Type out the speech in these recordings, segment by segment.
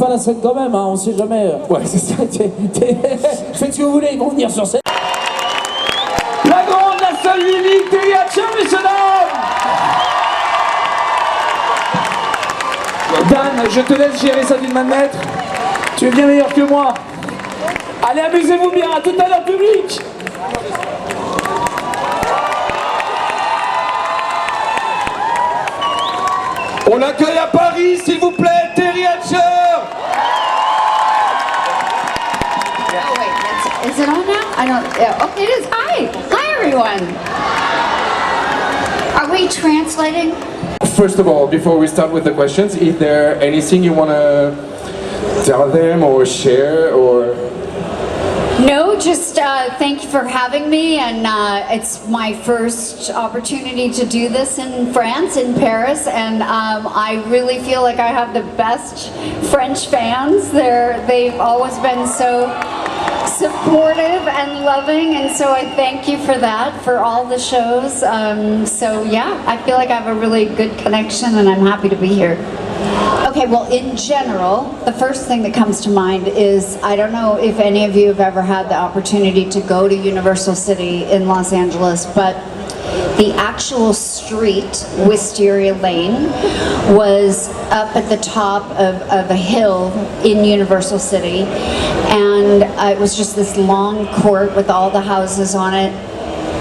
pas la scène quand même, hein, on sait jamais. Ouais, c'est ça. Faites ce que vous voulez, ils vont venir sur scène. La grande, la seule, l'unique, Teri, messieurs dames. Dan, je te laisse gérer ça d'une main de maître. Tu es bien meilleur que moi. Allez, amusez-vous bien, à tout à l'heure, public. On l'accueille à Paris, s'il vous plaît, Teri Hatcher. Oh wait, is it on now? I don't, yeah, okay it is, hi everyone. Are we translating? First of all, before we start with the questions, is there anything you want to tell them or share or... No, just thank you for having me, and it's my first opportunity to do this in France, in Paris, and I really feel like I have the best French fans. They've always been so supportive and loving, and so I thank you for that, for all the shows. So yeah, I feel like I have a really good connection, and I'm happy to be here. Okay, well, in general, the first thing that comes to mind is, I don't know if any of you have ever had the opportunity to go to Universal City in Los Angeles, but the actual street, Wisteria Lane, was up at the top of a hill in Universal City, and it was just this long court with all the houses on it,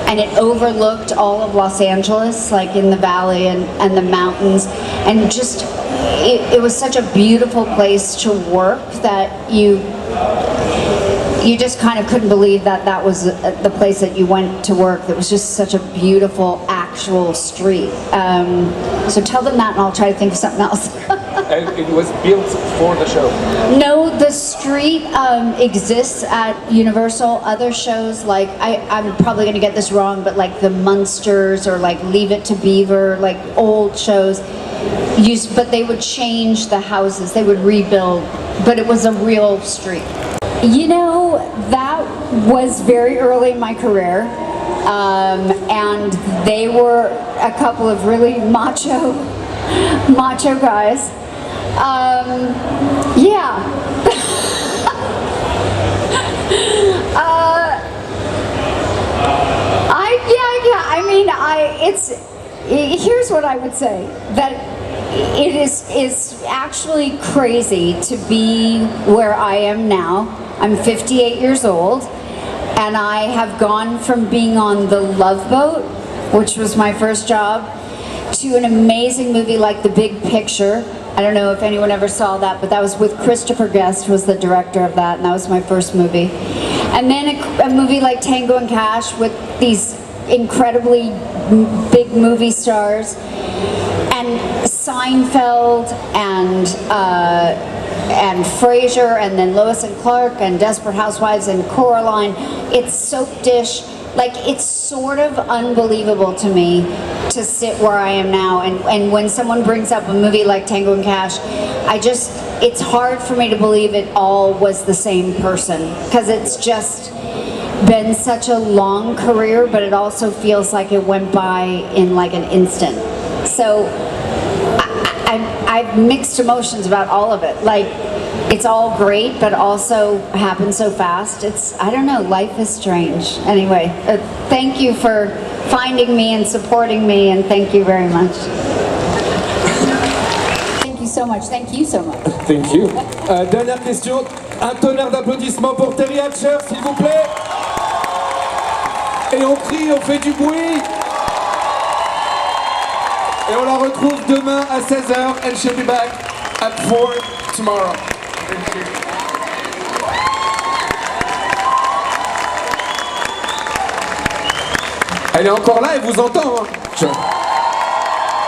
and it overlooked all of Los Angeles, like in the valley and the mountains, and just it was such a beautiful place to work that you just kind of couldn't believe that that was the place that you went to work. It was just such a beautiful actual street. So tell them that and I'll try to think of something else. And it was built for the show? No, the street exists at Universal. Other shows, like, I'm probably going to get this wrong, but like the Munsters or like Leave It to Beaver, like old shows, but they would change the houses, they would rebuild, but it was a real street. You know, that was very early in my career, and they were a couple of really macho guys. Yeah. I mean, here's what I would say, that it is actually crazy to be where I am now. I'm 58 years old, and I have gone from being on The Love Boat, which was my first job, to an amazing movie like The Big Picture. I don't know if anyone ever saw that, but that was with Christopher Guest, was the director of that, and that was my first movie. And then a movie like Tango and Cash with these incredibly big movie stars, and Seinfeld, and Frasier, and then Lois and Clark, and Desperate Housewives, and Coraline. It's Soap Dish. Like, it's sort of unbelievable to me to sit where I am now, and when someone brings up a movie like Tango and Cash, it's hard for me to believe it all was the same person, because it's just been such a long career, but it also feels like it went by in like an instant. So I've mixed emotions about all of it. Like, it's all great, but also happened so fast. I don't know, life is strange. Anyway, thank you for finding me and supporting me, and thank you very much. Thank you so much. Thank you so much. Thank you. Dernière question. Un tonnerre d'applaudissements pour Teri Hatcher, s'il vous plaît. Et on crie, on fait du bruit. Et on la retrouve demain à 16h, and she'll be back at 4 tomorrow. Thank you. Elle est encore là, elle vous entend, hein.